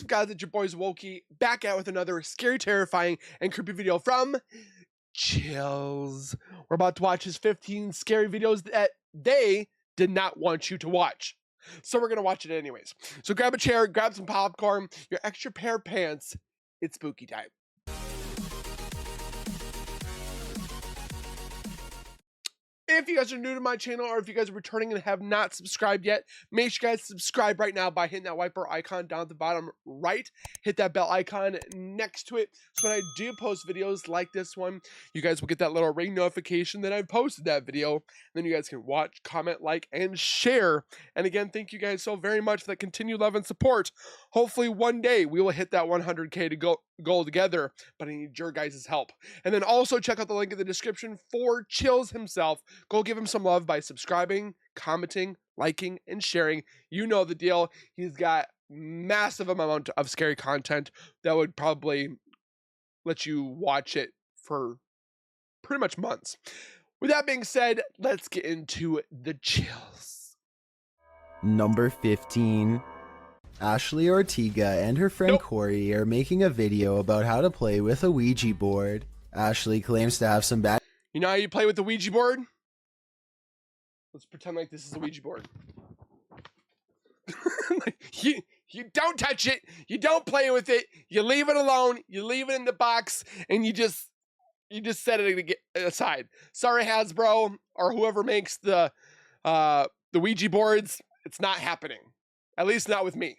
What's up, guys? It's your boys Wokey, back out with another scary, terrifying, and creepy video from Chills. We're about to watch his 15 scary videos that they did not want you to watch. So we're going to watch it anyways. So grab a chair, grab some popcorn, your extra pair of pants. It's spooky time. If you guys are new to my channel, or if you guys are returning and have not subscribed yet, make sure you guys subscribe right now by hitting that wiper icon down at the bottom right. Hit that bell icon next to it, so when I do post videos like this one, you guys will get that little ring notification that I've posted that video. Then you guys can watch, comment, like, and share. And again, thank you guys so very much for that continued love and support. Hopefully one day we will hit that 100K to goal together, but I need your guys' help. And then also check out the link in the description for Chills himself. Go give him some love by subscribing, commenting, liking, and sharing. You know the deal. He's got massive amount of scary content that would probably let you watch it for pretty much months. With that being said, let's get into the chills. Number 15. Ashley Ortega and her friend Corey are making a video about how to play with a Ouija board. Ashley claims to have some bad... You know how you play with the Ouija board? Let's pretend like this is a Ouija board. you don't touch it. You don't play with it. You leave it alone. You leave it in the box, and you just set it aside. Sorry, Hasbro or whoever makes the Ouija boards. It's not happening. At least not with me.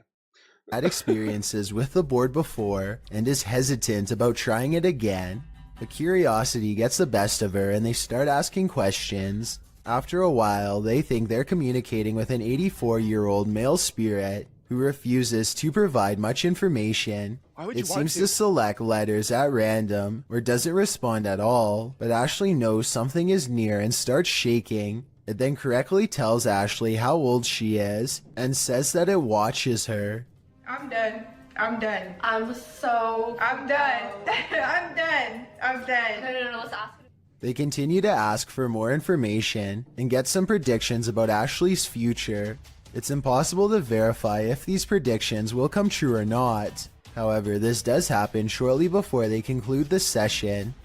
Had experiences with the board before and is hesitant about trying it again. The curiosity gets the best of her and they start asking questions. After a while, they think they're communicating with an 84-year-old male spirit who refuses to provide much information. It seems to select letters at random or doesn't respond at all, but Ashley knows something is near and starts shaking. It then correctly tells Ashley how old she is and says that it watches her. I'm done. I'm done. I'm done. I'm done. I'm done. No, let's ask. They continue to ask for more information and get some predictions about Ashley's future. It's impossible to verify if these predictions will come true or not. However, this does happen shortly before they conclude the session.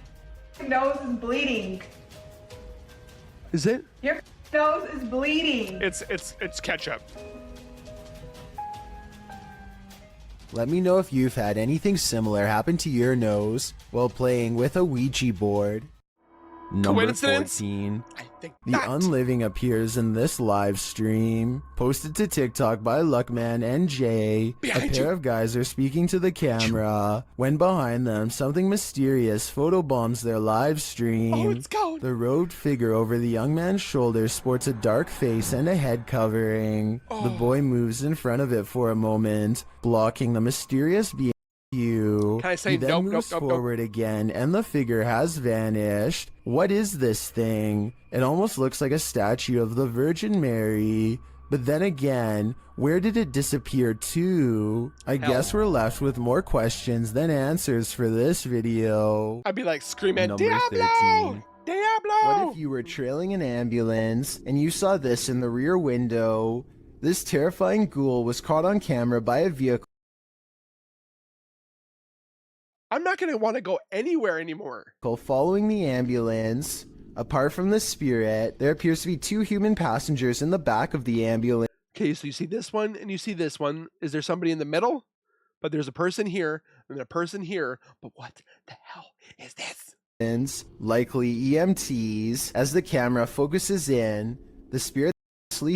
Your nose is bleeding. Is it? Your nose is bleeding. It's ketchup. Let me know if you've had anything similar happen to your nose while playing with a Ouija board. Number 14. The Unliving appears in this live stream. Posted to TikTok by Luckman and Jay. A pair of guys are speaking to the camera. When behind them, something mysterious photobombs their live stream. Oh, it's gone. The robed figure over the young man's shoulder sports a dark face and a head covering. The boy moves in front of it for a moment, blocking the mysterious being. He then moves forward again and the figure has vanished. What is this thing? It almost looks like a statue of the Virgin Mary. But then again, where did it disappear to? I guess we're left with more questions than answers for this video. I'd be like screaming, Number Diablo! 13. Diablo! What if you were trailing an ambulance and you saw this in the rear window? This terrifying ghoul was caught on camera by a vehicle. I'm not going to want to go anywhere anymore. Following the ambulance. Apart from the spirit, there appears to be two human passengers in the back of the ambulance. Okay, so you see this one and you see this one. Is there somebody in the middle? But there's a person here and a person here. But what the hell is this? Likely EMTs. As the camera focuses in, the spirit's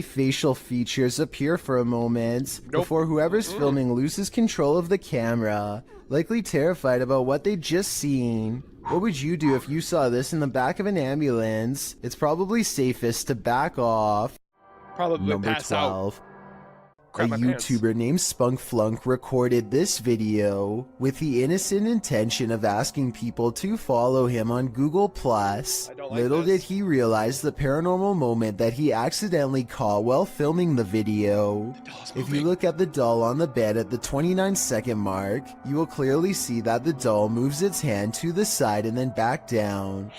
facial features appear for a moment before whoever's filming loses control of the camera, likely terrified about what they just seen. What would you do if you saw this in the back of an ambulance? It's probably safest to back off. Probably Number pass 12. out. A YouTuber named Spunkflunk recorded this video with the innocent intention of asking people to follow him on Google+. Little did he realize the paranormal moment that he accidentally caught while filming the video. If you look at the doll on the bed at the 29-second mark, you will clearly see that the doll moves its hand to the side and then back down.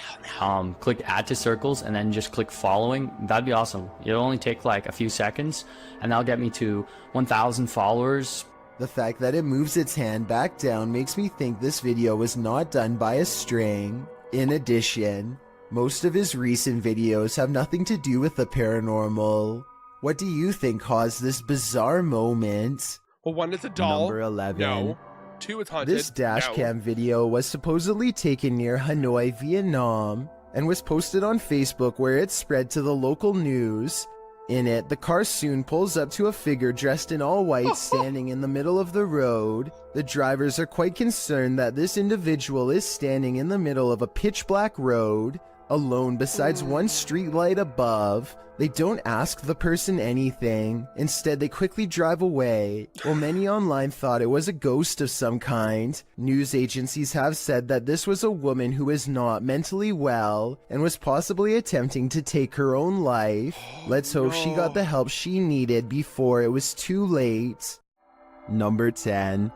Click add to circles and then just click following. That'd be awesome. It'll only take like a few seconds and that'll get me to 1,000 followers The fact that it moves its hand back down makes me think this video was not done by a string. In addition, most of his recent videos have nothing to do with the paranormal. What do you think caused this bizarre moment? Well, 1, it's a doll. Number 11. No. 2, it's haunted. This dash No. cam video was supposedly taken near Hanoi, Vietnam, and was posted on Facebook where it spread to the local news. In it, the car soon pulls up to a figure dressed in all white standing in the middle of the road. The drivers are quite concerned that this individual is standing in the middle of a pitch black road, alone besides one street light above. They don't ask the person anything. Instead, they quickly drive away. While many online thought it was a ghost of some kind, news agencies have said that this was a woman who is not mentally well and was possibly attempting to take her own life. Let's hope she got the help she needed before it was too late. Number 10.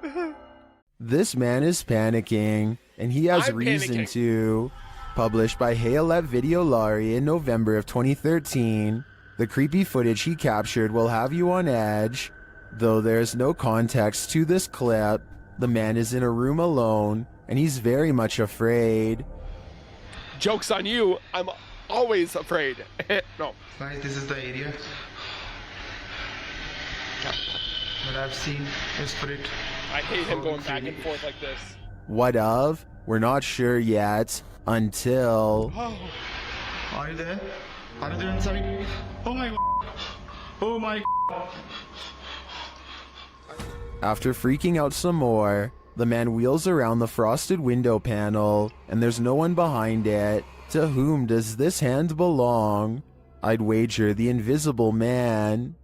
This man is panicking, and he has I'm reason panicking. to. Published by Hayalet Videolari in November of 2013, the creepy footage he captured will have you on edge. Though there's no context to this clip, the man is in a room alone, and he's very much afraid. Joke's on you. I'm always afraid. No. Guys, this is the area that I've seen a spirit. I hate him going back and forth like this. What of? We're not sure yet, until... Oh. Are you there? Are you there inside? Oh my. Oh my. After freaking out some more, the man wheels around the frosted window panel, and there's no one behind it. To whom does this hand belong? I'd wager the invisible man.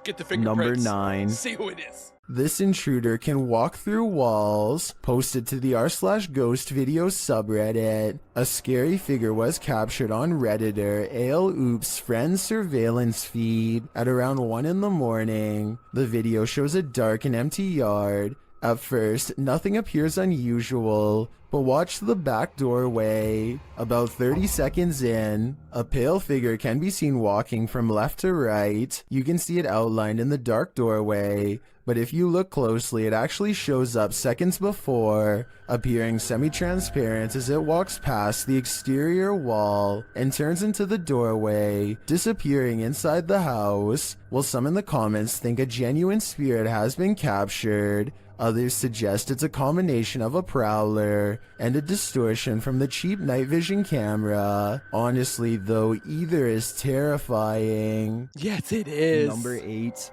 Get the Number fingerprints. 9. See who it is. This intruder can walk through walls. Posted to the r/ghost video subreddit. A scary figure was captured on Redditor ALOOP's friend surveillance feed at around 1 in the morning. The video shows a dark and empty yard. At first, nothing appears unusual, but watch the back doorway. About 30 seconds in, a pale figure can be seen walking from left to right. You can see it outlined in the dark doorway, but if you look closely, it actually shows up seconds before, appearing semi-transparent as it walks past the exterior wall and turns into the doorway, disappearing inside the house. While some in the comments think a genuine spirit has been captured, others suggest it's a combination of a prowler and a distortion from the cheap night vision camera. Honestly though, either is terrifying. Yes, it is. Number 8.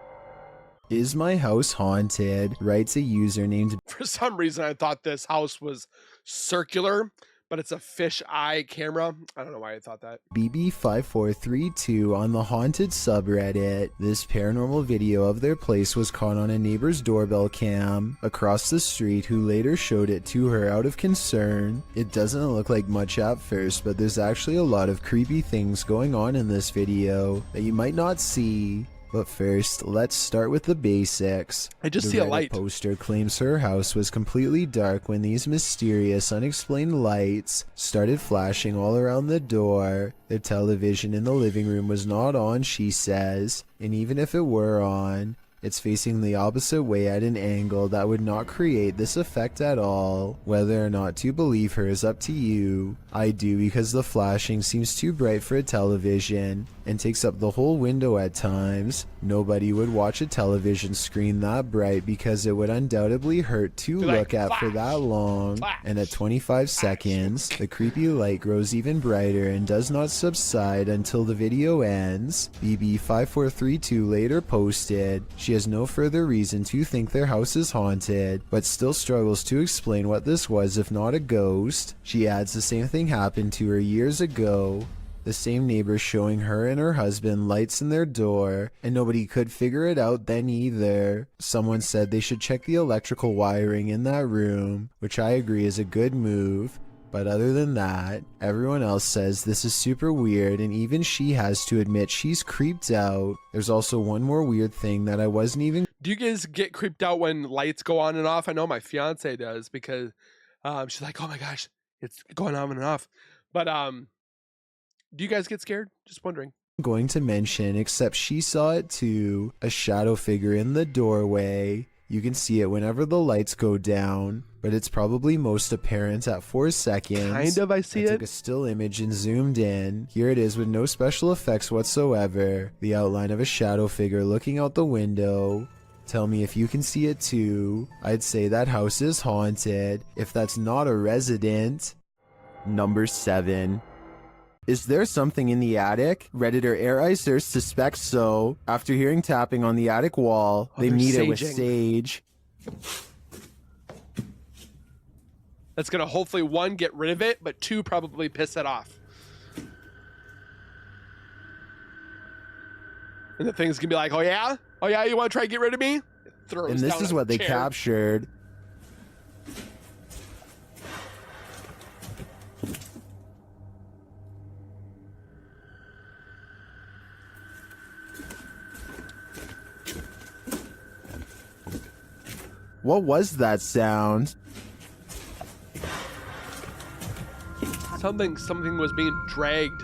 Is my house haunted? Writes a user named... For some reason, I thought this house was circular, but it's a fish eye camera. I don't know why I thought that. BB5432 on the haunted subreddit. This paranormal video of their place was caught on a neighbor's doorbell cam across the street, who later showed it to her out of concern. It doesn't look like much at first, but there's actually a lot of creepy things going on in this video that you might not see. But first, let's start with the basics. I just The see a Reddit light. poster claims her house was completely dark when these mysterious, unexplained lights started flashing all around the door. The television in the living room was not on, she says, and even if it were on, it's facing the opposite way at an angle that would not create this effect at all. Whether or not to believe her is up to you. I do, because the flashing seems too bright for a television and takes up the whole window at times. Nobody would watch a television screen that bright because it would undoubtedly hurt to Be like, look at for "Flash, that long. flash, And at 25 seconds, the creepy light grows even brighter and does not subside until the video ends. BB5432 later posted, she has no further reason to think their house is haunted, but still struggles to explain what this was if not a ghost. She adds the same thing happened to her years ago. The same neighbor showing her and her husband lights in their door, and nobody could figure it out then either. Someone said they should check the electrical wiring in that room, which I agree is a good move. But other than that, everyone else says this is super weird, and even she has to admit she's creeped out. There's also one more weird thing that I wasn't even... Do you guys get creeped out when lights go on and off? I know my fiance does, because she's like, oh my gosh, it's going on and off. But do you guys get scared? Just wondering. going to mention, except she saw it too. A shadow figure in the doorway. You can see it whenever the lights go down, but it's probably most apparent at 4 seconds. Kind of, I see I it. took a still image and zoomed in. Here it is with no special effects whatsoever. The outline of a shadow figure looking out the window. Tell me if you can see it too. I'd say that house is haunted, if that's not a resident. Number 7. Is there something in the attic? Redditor Air Icer suspects so. After hearing tapping on the attic wall, they they're meet it with saging. Sage. That's gonna hopefully 1, get rid of it, but 2, probably piss it off. And the thing's gonna be like, oh yeah, you want to try to get rid of me? It throws And this down is a what they chair. captured. What was that sound? Something was being dragged.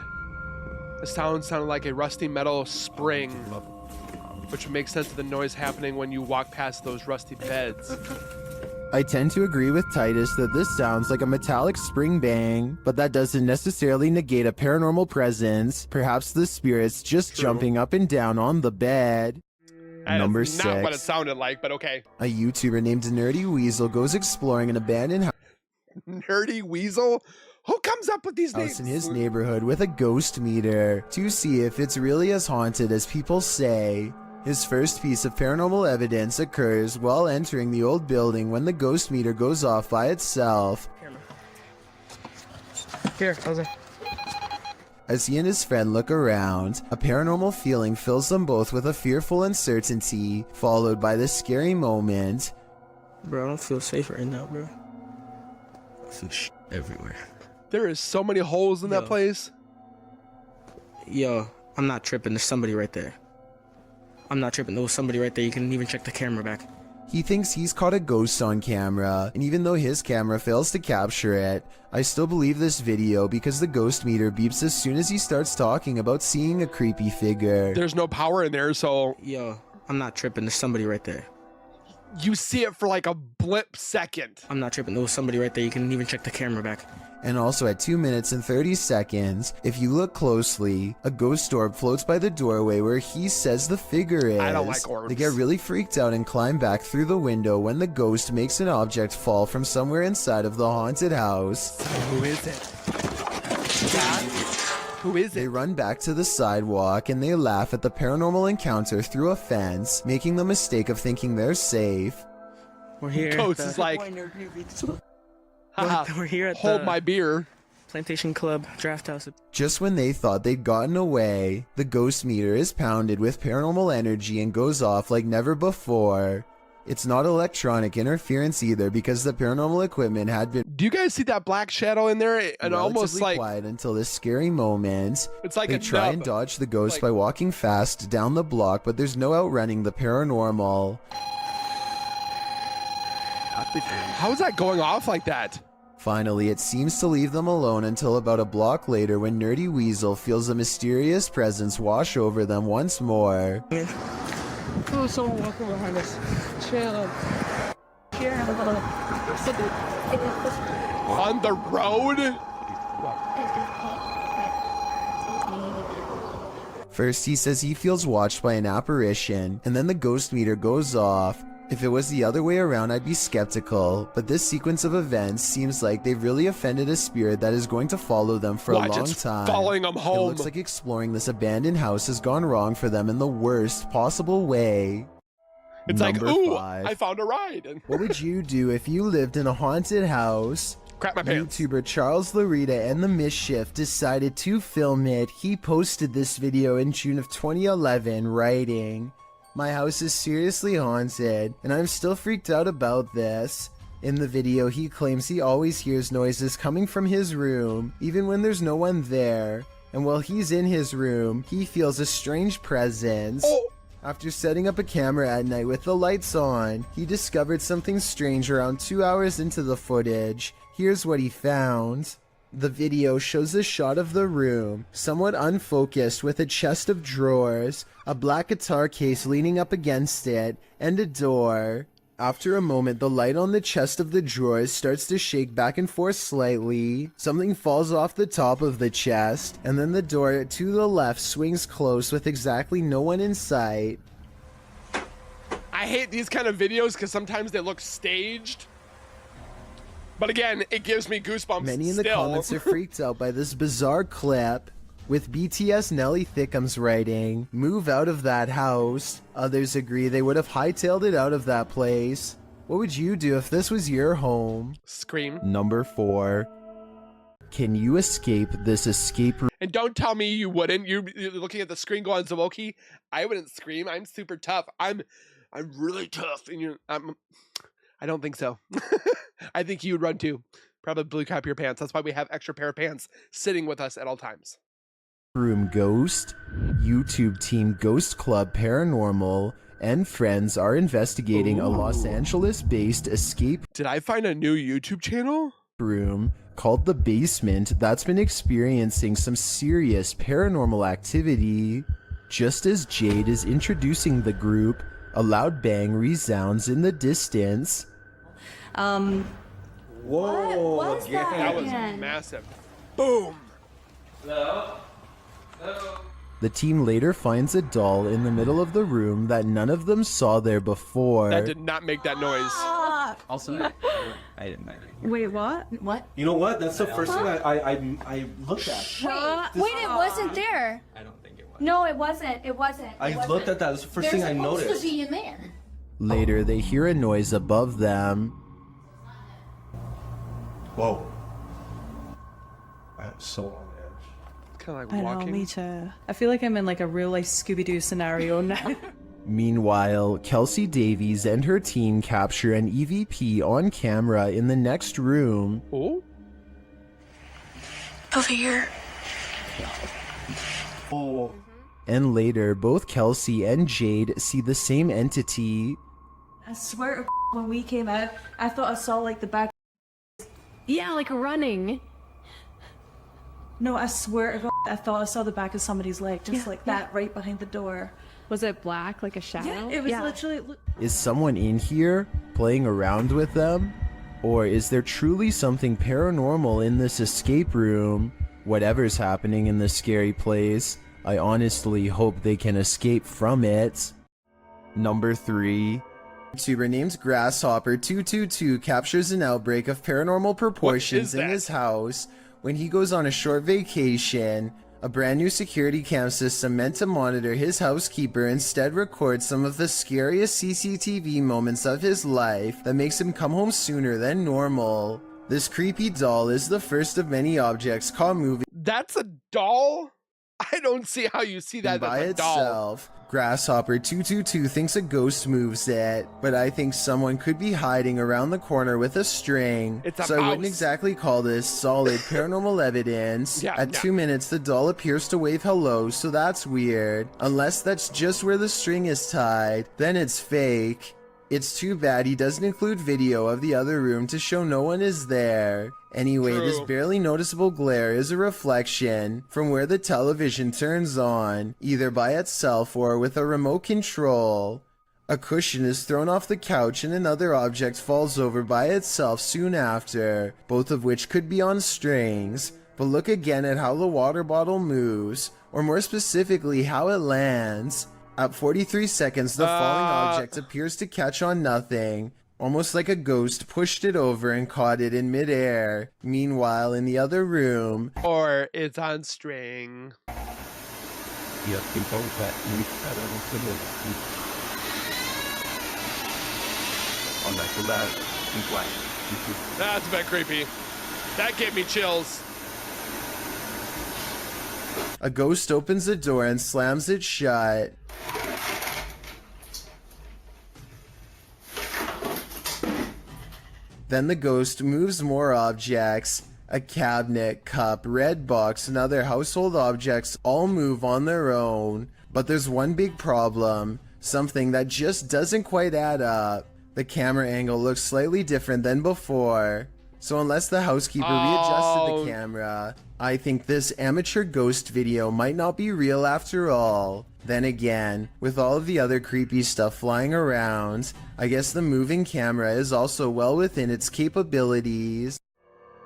The sound sounded like a rusty metal spring, which would make sense of the noise happening when you walk past those rusty beds. I tend to agree with Titus that this sounds like a metallic spring bang, but that doesn't necessarily negate a paranormal presence. Perhaps the spirit's just True. jumping up and down on the bed. That Number is not what it 6. sounded like, but okay. A YouTuber named Nerdy Weasel goes exploring an abandoned house Nerdy Weasel? Who comes up with these names? in his neighborhood with a ghost meter to see if it's really as haunted as people say. His first piece of paranormal evidence occurs while entering the old building when the ghost meter goes off by itself. Here, Jose. As he and his friend look around, a paranormal feeling fills them both with a fearful uncertainty, followed by this scary moment. Bro, I don't feel safe right now, bro. I feel everywhere. There is so many holes in that Yo. place. Yo, I'm not tripping. There's somebody right there. I'm not tripping. There was somebody right there. You can even check the camera back. He thinks he's caught a ghost on camera, and even though his camera fails to capture it, I still believe this video because the ghost meter beeps as soon as he starts talking about seeing a creepy figure. There's no power in there, so Yo, I'm not tripping. There's somebody right there. you see it for like a blip second. I'm not tripping. There was somebody right there. You can even check the camera back. And also at 2 minutes and 30 seconds, if you look closely, a ghost orb floats by the doorway where he says the figure is. I don't like orbs. They get really freaked out and climb back through the window when the ghost makes an object fall from somewhere inside of the haunted house. Who is it? Who is They it? run back to the sidewalk and they laugh at the paranormal encounter through a fence, making the mistake of thinking they're safe. We're here. Ghost at is the- like, haha, We're here at hold the my beer. Plantation Club Draft House. Just when they thought they'd gotten away, the ghost meter is pounded with paranormal energy and goes off like never before. It's not electronic interference either because the paranormal equipment had been Do you guys see that black shadow in there? And almost relatively like quiet until this scary moment. it's like They a try nub. and dodge the ghost Like- by walking fast down the block, but there's no outrunning the paranormal. How is that going off like that? Finally, it seems to leave them alone until about a block later when Nerdy Weasel feels a mysterious presence wash over them once more. Oh, someone walking behind us. Chill. On the road? First, he says he feels watched by an apparition, and then the ghost meter goes off. If it was the other way around, I'd be skeptical, but this sequence of events seems like they've really offended a spirit that is going to follow them for Watch, a long it's time. following them It home. looks like exploring this abandoned house has gone wrong for them in the worst possible way. It's like, Number ooh, 5. I found a ride. And What would you do if you lived in a haunted house? crap my pants. YouTuber Charles Larita and the Mischief decided to film it. He posted this video in June of 2011, writing, "My house is seriously haunted, and I'm still freaked out about this." In the video, he claims he always hears noises coming from his room, even when there's no one there. And while he's in his room, he feels a strange presence. Oh, After setting up a camera at night with the lights on, he discovered something strange around 2 hours into the footage. Here's what he found. The video shows a shot of the room, somewhat unfocused, with a chest of drawers, a black guitar case leaning up against it, and a door. After a moment, the light on the chest of the drawers starts to shake back and forth slightly. Something falls off the top of the chest, and then the door to the left swings close with exactly no one in sight. I hate these kind of videos because sometimes they look staged. But again, it gives me goosebumps. Many in the still. comments are freaked out by this bizarre clip, with BTS Nelly Thickums writing, "Move out of that house." Others agree they would have hightailed it out of that place. What would you do if this was your home? Scream. Number 4. Can you escape this escape room? And don't tell me you wouldn't. You're looking at the screen going, Zawoki, I wouldn't scream. I'm super tough. I'm really tough. And I don't think so. I think you would run too. Probably blue cap your pants. That's why we have extra pair of pants sitting with us at all times. Room Ghost, YouTube team Ghost Club Paranormal, and friends are investigating a Los Angeles-based escape Did I find a new YouTube channel? room called The Basement that's been experiencing some serious paranormal activity. Just as Jade is introducing the group, a loud bang resounds in the distance. Whoa. What was that? That was massive. Boom. The team later finds a doll in the middle of the room that none of them saw there before. That did not make that noise. Also, I didn't know. Wait, what? What? You know what? That's the first thing I looked at. Wait, it wasn't there. I don't think it was. No, it wasn't. It wasn't. I looked at that. That's the first thing I noticed. There's supposed to be in there. Later, they hear a noise above them. Whoa. I'm so on edge. Kind of like I know, walking. me too. I feel like I'm in like a real life Scooby-Doo scenario now. Meanwhile, Kelsey Davies and her team capture an EVP on camera in the next room. Oh? Over here. Oh. And later, both Kelsey and Jade see the same entity. I swear to when we came out, I thought I saw like the back. Yeah, like running. No, I swear to God, I thought I saw the back of somebody's leg, just like that, right behind the door. Was it black, like a shadow? Yeah, it was literally. Is someone in here playing around with them? Or is there truly something paranormal in this escape room? Whatever's happening in this scary place, I honestly hope they can escape from it. Number 3. YouTuber named Grasshopper222 captures an outbreak of paranormal proportions in his house when he goes on a short vacation. A brand new security cam system meant to monitor his housekeeper instead records some of the scariest CCTV moments of his life that makes him come home sooner than normal. This creepy doll is the first of many objects caught moving That's a doll? I don't see how you see that by as a doll. itself. Grasshopper222 thinks a ghost moves it, but I think someone could be hiding around the corner with a string. It's a so I wouldn't mouse. exactly call this solid paranormal evidence. Yeah, At yeah. 2 minutes, the doll appears to wave hello, so that's weird. Unless that's just where the string is tied, then it's fake. It's too bad he doesn't include video of the other room to show no one is there. Anyway, this True. barely noticeable glare is a reflection from where the television turns on, either by itself or with a remote control. A cushion is thrown off the couch and another object falls over by itself soon after, both of which could be on strings. But look again at how the water bottle moves, or more specifically how it lands. At 43 seconds, the falling object appears to catch on nothing, almost like a ghost pushed it over and caught it in midair. Meanwhile, in the other room, Or it's on string. That's a bit creepy. That gave me chills. a ghost opens the door and slams it shut. Then the ghost moves more objects. A cabinet, cup, red box, and other household objects all move on their own. But there's one big problem, something that just doesn't quite add up. The camera angle looks slightly different than before. So unless the housekeeper readjusted Oh. the camera, I think this amateur ghost video might not be real after all. Then again, with all of the other creepy stuff flying around, I guess the moving camera is also well within its capabilities.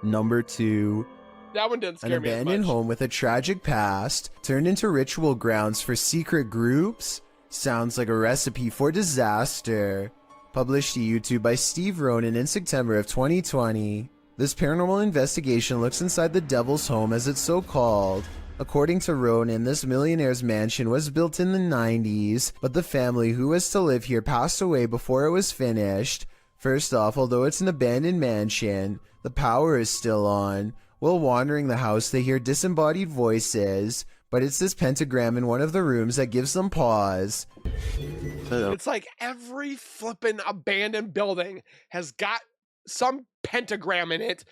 Number 2. That one didn't An scare me as abandoned much. home with a tragic past turned into ritual grounds for secret groups? Sounds like a recipe for disaster. Published to YouTube by Steve Ronan in September of 2020. This paranormal investigation looks inside the devil's home, as it's so called. According to Ronan, this millionaire's mansion was built in the 90s, but the family who was to live here passed away before it was finished. First off, although it's an abandoned mansion, the power is still on. While wandering the house, they hear disembodied voices, but it's this pentagram in one of the rooms that gives them pause. It's like every flippin' abandoned building has got some pentagram in it.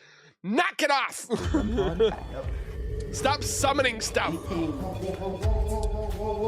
Knock it off! Stop summoning stuff.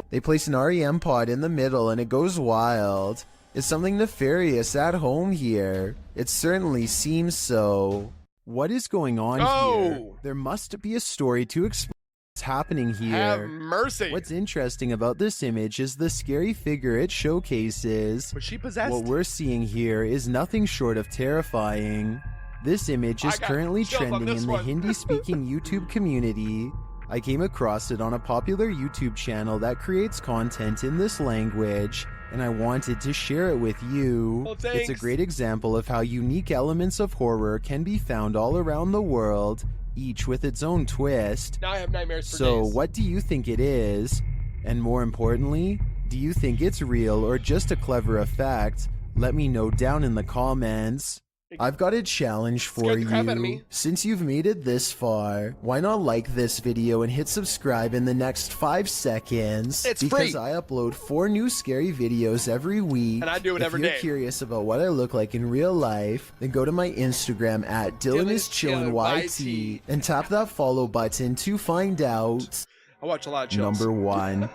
They place an REM pod in the middle and it goes wild. Is something nefarious at home here? It certainly seems so. What is going on here? Oh. There must be a story to explain what's happening here. Have mercy. What's interesting about this image is the scary figure it showcases. Was she possessed? What we're seeing here is nothing short of terrifying. This image is I got currently chills on trending this in the one. Hindi-speaking YouTube community. I came across it on a popular YouTube channel that creates content in this language, and I wanted to share it with you. Well, It's a thanks. great example of how unique elements of horror can be found all around the world, each with its own twist. Now I have nightmares for So, days. what do you think it is? And more importantly, do you think it's real or just a clever effect? Let me know down in the comments. I've got a challenge for Scared the crap out of you. me. Since you've made it this far, why not like this video and hit subscribe in the next 5 seconds? It's because free. I upload 4 new scary videos every week. And I do it if every you're day. curious about what I look like in real life, then go to my Instagram at DylanIsChillinYT and tap that follow button to find out. I watch a lot of chills. Number 1.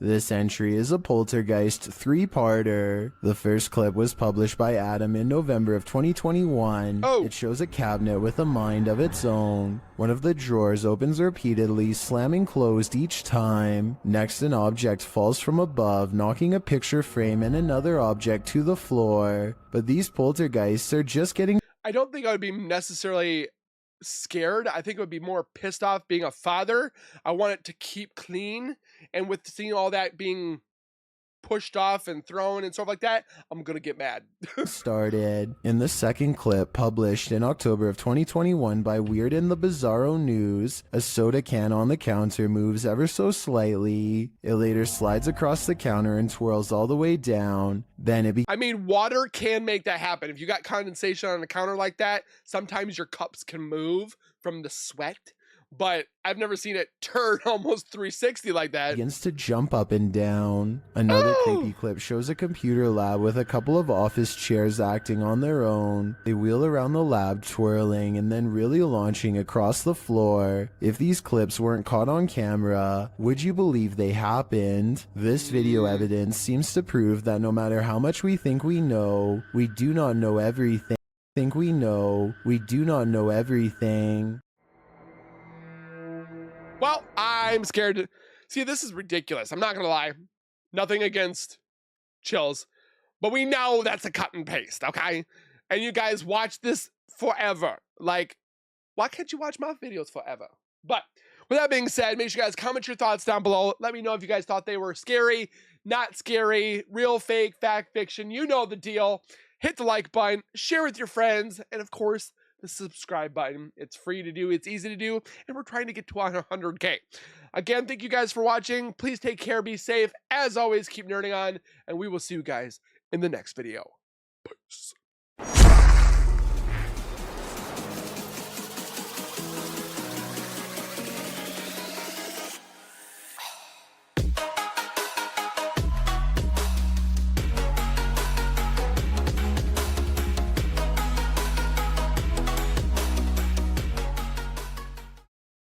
This entry is a Poltergeist 3-parter. The first clip was published by Adam in November of 2021. Oh. It shows a cabinet with a mind of its own. One of the drawers opens repeatedly, slamming closed each time. Next, an object falls from above, knocking a picture frame and another object to the floor. But these poltergeists are just getting I don't think I would be necessarily scared. I think it would be more pissed off being a father. I want it to keep clean. And with seeing all that being pushed off and thrown and stuff like that, I'm going to get mad. started. In the second clip, published in October of 2021 by Weird and the Bizarro News, a soda can on the counter moves ever so slightly. It later slides across the counter and twirls all the way down. Then it I mean, water can make that happen. If you got condensation on a counter like that, sometimes your cups can move from the sweat. But I've never seen it turn almost 360 like that. begins to jump up and down. Another Oh! creepy clip shows a computer lab with a couple of office chairs acting on their own. They wheel around the lab, twirling and then really launching across the floor. If these clips weren't caught on camera, would you believe they happened? This video evidence seems to prove that no matter how much we think we know, we do not know everything. Think we know, we do not know everything. Well, I'm scared. See, this is ridiculous. I'm not going to lie. Nothing against chills. But we know that's a cut and paste, okay? And you guys watch this forever. Like, why can't you watch my videos forever? But with that being said, make sure you guys comment your thoughts down below. Let me know if you guys thought they were scary, not scary, real, fake, fact, fiction. You know the deal. Hit the like button, share with your friends, and of course, the subscribe button. It's free to do, it's easy to do, and we're trying to get to 100K. Again, thank you guys for watching. Please take care, be safe. As always, keep nerding on, and we will see you guys in the next video. Peace.